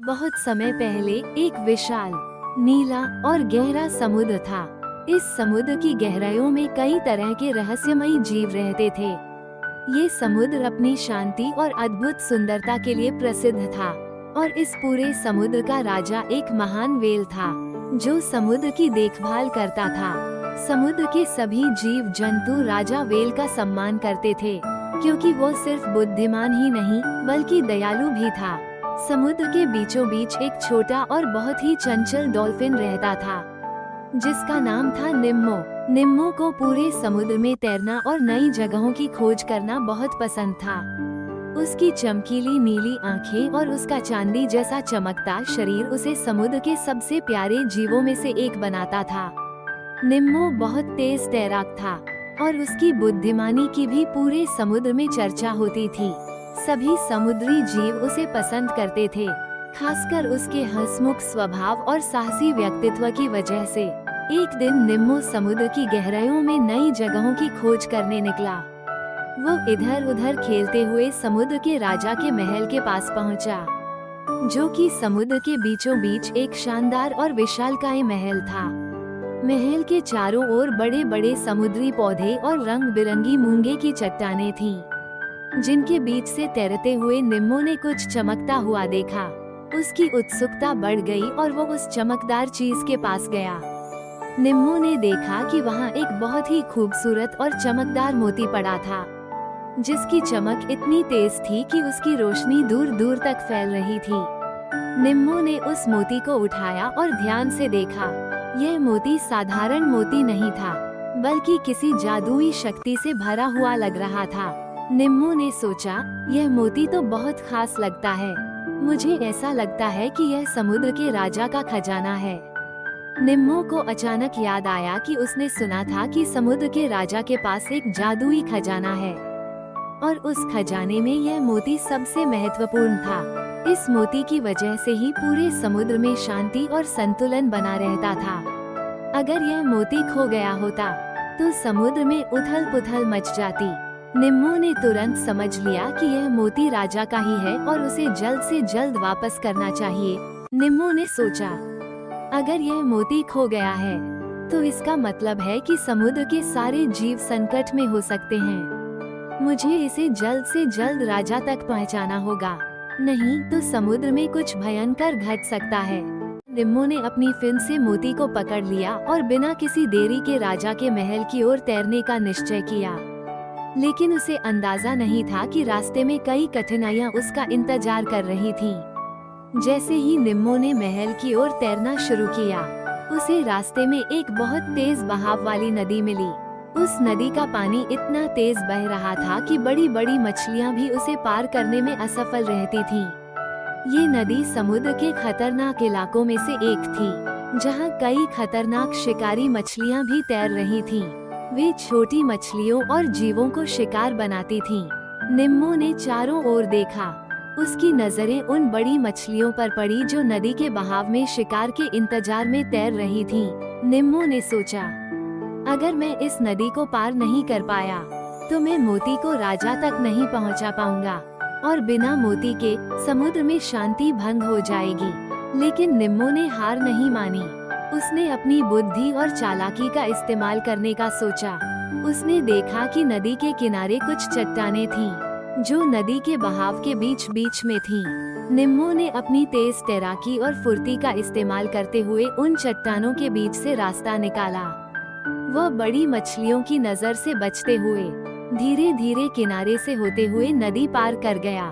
बहुत समय पहले एक विशाल, नीला और गहरा समुद्र था। इस समुद्र की गहराइयों में कई तरह के रहस्यमयी जीव रहते थे। ये समुद्र अपनी शांति और अद्भुत सुंदरता के लिए प्रसिद्ध था और इस पूरे समुद्र का राजा एक महान व्हेल था जो समुद्र की देखभाल करता था। समुद्र के सभी जीव जंतु राजा व्हेल का सम्मान करते थे क्योंकि वो सिर्फ बुद्धिमान ही नहीं बल्कि दयालु भी था। समुद्र के बीचों बीच एक छोटा और बहुत ही चंचल डॉल्फिन रहता था जिसका नाम था निम्मो। निम्मो को पूरे समुद्र में तैरना और नई जगहों की खोज करना बहुत पसंद था। उसकी चमकीली नीली आंखें और उसका चांदी जैसा चमकता शरीर उसे समुद्र के सबसे प्यारे जीवों में से एक बनाता था। निम्मो बहुत तेज तैराक था और उसकी बुद्धिमानी की भी पूरे समुद्र में चर्चा होती थी। सभी समुद्री जीव उसे पसंद करते थे, खासकर उसके हंसमुख स्वभाव और साहसी व्यक्तित्व की वजह से। एक दिन निम्मो समुद्र की गहराइयों में नई जगहों की खोज करने निकला। वो इधर उधर खेलते हुए समुद्र के राजा के महल के पास पहुंचा, जो कि समुद्र के बीचों बीच एक शानदार और विशालकाय महल था। महल के चारों ओर बड़े बड़े समुद्री पौधे और रंग बिरंगी मूंगे की चट्टानें थीं, जिनके बीच से तैरते हुए निम्मो ने कुछ चमकता हुआ देखा। उसकी उत्सुकता बढ़ गई और वो उस चमकदार चीज के पास गया। निम्मो ने देखा कि वहाँ एक बहुत ही खूबसूरत और चमकदार मोती पड़ा था, जिसकी चमक इतनी तेज थी कि उसकी रोशनी दूर दूर तक फैल रही थी। निम्मो ने उस मोती को उठाया और ध्यान से देखा। यह मोती साधारण मोती नहीं था, बल्कि किसी जादुई शक्ति से भरा हुआ लग रहा था। निम्मो ने सोचा, यह मोती तो बहुत खास लगता है। मुझे ऐसा लगता है कि यह समुद्र के राजा का खजाना है। निम्मो को अचानक याद आया कि उसने सुना था कि समुद्र के राजा के पास एक जादुई खजाना है और उस खजाने में यह मोती सबसे महत्वपूर्ण था। इस मोती की वजह से ही पूरे समुद्र में शांति और संतुलन बना रहता था। अगर यह मोती खो गया होता तो समुद्र में उथल पुथल मच जाती। निम्मो ने तुरंत समझ लिया कि यह मोती राजा का ही है और उसे जल्द से जल्द वापस करना चाहिए। निम्मो ने सोचा, अगर यह मोती खो गया है तो इसका मतलब है कि समुद्र के सारे जीव संकट में हो सकते हैं। मुझे इसे जल्द से जल्द राजा तक पहुंचाना होगा, नहीं तो समुद्र में कुछ भयंकर घट सकता है। निम्मो ने अपनी फिन से मोती को पकड़ लिया और बिना किसी देरी के राजा के महल की ओर तैरने का निश्चय किया। लेकिन उसे अंदाजा नहीं था कि रास्ते में कई कठिनाइयां उसका इंतजार कर रही थीं। जैसे ही निम्मो ने महल की ओर तैरना शुरू किया, उसे रास्ते में एक बहुत तेज बहाव वाली नदी मिली। उस नदी का पानी इतना तेज बह रहा था कि बड़ी बड़ी मछलियां भी उसे पार करने में असफल रहती थीं। ये नदी समुद्र के खतरनाक इलाकों में से एक थी, जहां कई खतरनाक शिकारी मछलियां भी तैर रही थीं। वे छोटी मछलियों और जीवों को शिकार बनाती थीं। निम्मो ने चारों ओर देखा। उसकी नजरें उन बड़ी मछलियों पर पड़ी जो नदी के बहाव में शिकार के इंतजार में तैर रही थीं। निम्मो ने सोचा, अगर मैं इस नदी को पार नहीं कर पाया तो मैं मोती को राजा तक नहीं पहुंचा पाऊंगा और बिना मोती के समुद्र में शांति भंग हो जाएगी। लेकिन निम्मो ने हार नहीं मानी। उसने अपनी बुद्धि और चालाकी का इस्तेमाल करने का सोचा। उसने देखा कि नदी के किनारे कुछ चट्टानें थीं, जो नदी के बहाव के बीच बीच में थीं। निम्मो ने अपनी तेज तैराकी और फुर्ती का इस्तेमाल करते हुए उन चट्टानों के बीच से रास्ता निकाला। वह बड़ी मछलियों की नजर से बचते हुए धीरे धीरे किनारे से होते हुए नदी पार कर गया।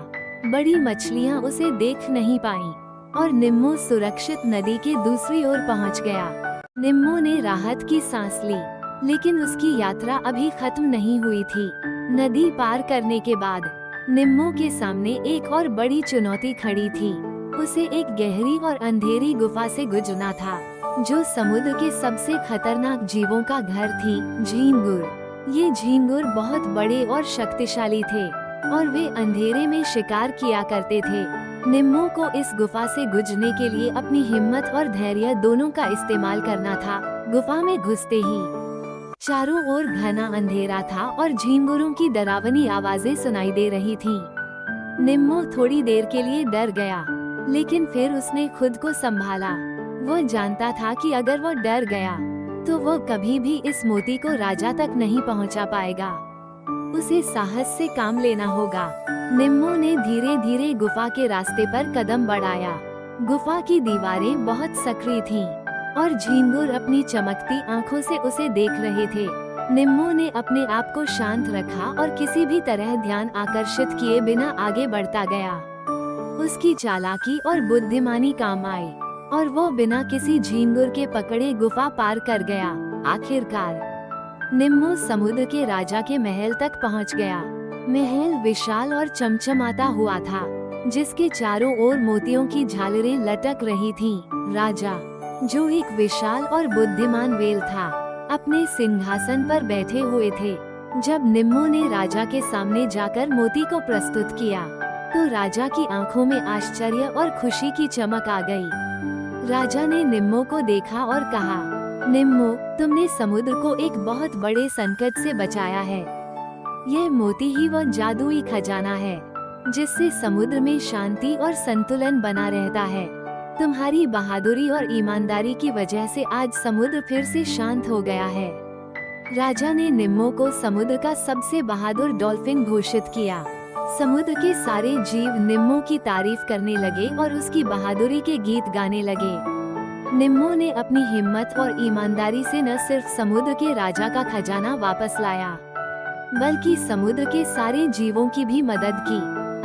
बड़ी मछलियां उसे देख नहीं पाईं और निम्मो सुरक्षित नदी के दूसरी ओर पहुंच गया। निम्मो ने राहत की सांस ली, लेकिन उसकी यात्रा अभी खत्म नहीं हुई थी। नदी पार करने के बाद निम्मो के सामने एक और बड़ी चुनौती खड़ी थी। उसे एक गहरी और अंधेरी गुफा से गुजरना था, जो समुद्र के सबसे खतरनाक जीवों का घर थी, झींगुर। ये झींगुर बहुत बड़े और शक्तिशाली थे और वे अंधेरे में शिकार किया करते थे। निम्मो को इस गुफा से गुजरने के लिए अपनी हिम्मत और धैर्य दोनों का इस्तेमाल करना था। गुफा में घुसते ही चारों ओर घना अंधेरा था और झींगुरों की डरावनी आवाजें सुनाई दे रही थीं। निम्मो थोड़ी देर के लिए डर गया, लेकिन फिर उसने खुद को संभाला। वो जानता था कि अगर वो डर गया तो वो कभी भी इस मोती को राजा तक नहीं पहुंचा पाएगा। उसे साहस से काम लेना होगा। निम्मो ने धीरे धीरे गुफा के रास्ते पर कदम बढ़ाया। गुफा की दीवारें बहुत सक्रिय थीं और झींगुर अपनी चमकती आंखों से उसे देख रहे थे। निम्मो ने अपने आप को शांत रखा और किसी भी तरह ध्यान आकर्षित किए बिना आगे बढ़ता गया। उसकी चालाकी और बुद्धिमानी काम आई और वो बिना किसी झींगुर के पकड़े गुफा पार कर गया। आखिरकार निम्मो समुद्र के राजा के महल तक पहुंच गया। महल विशाल और चमचमाता हुआ था, जिसके चारों ओर मोतियों की झालरें लटक रही थीं। राजा, जो एक विशाल और बुद्धिमान व्हेल था, अपने सिंहासन पर बैठे हुए थे। जब निम्मो ने राजा के सामने जाकर मोती को प्रस्तुत किया, तो राजा की आंखों में आश्चर्य और खुशी की चमक आ गई। राजा ने निम्मो को देखा और कहा, निम्मो, तुमने समुद्र को एक बहुत बड़े संकट से बचाया है। यह मोती ही वो जादुई खजाना है जिससे समुद्र में शांति और संतुलन बना रहता है। तुम्हारी बहादुरी और ईमानदारी की वजह से आज समुद्र फिर से शांत हो गया है। राजा ने निम्मो को समुद्र का सबसे बहादुर डॉल्फिन घोषित किया। समुद्र के सारे जीव निम्मो की तारीफ करने लगे और उसकी बहादुरी के गीत गाने लगे। निम्मो ने अपनी हिम्मत और ईमानदारी से न सिर्फ समुद्र के राजा का खजाना वापस लाया, बल्कि समुद्र के सारे जीवों की भी मदद की।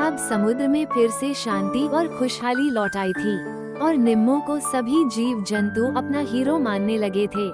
अब समुद्र में फिर से शांति और खुशहाली लौट आई थी और निम्मो को सभी जीव जंतु अपना हीरो मानने लगे थे।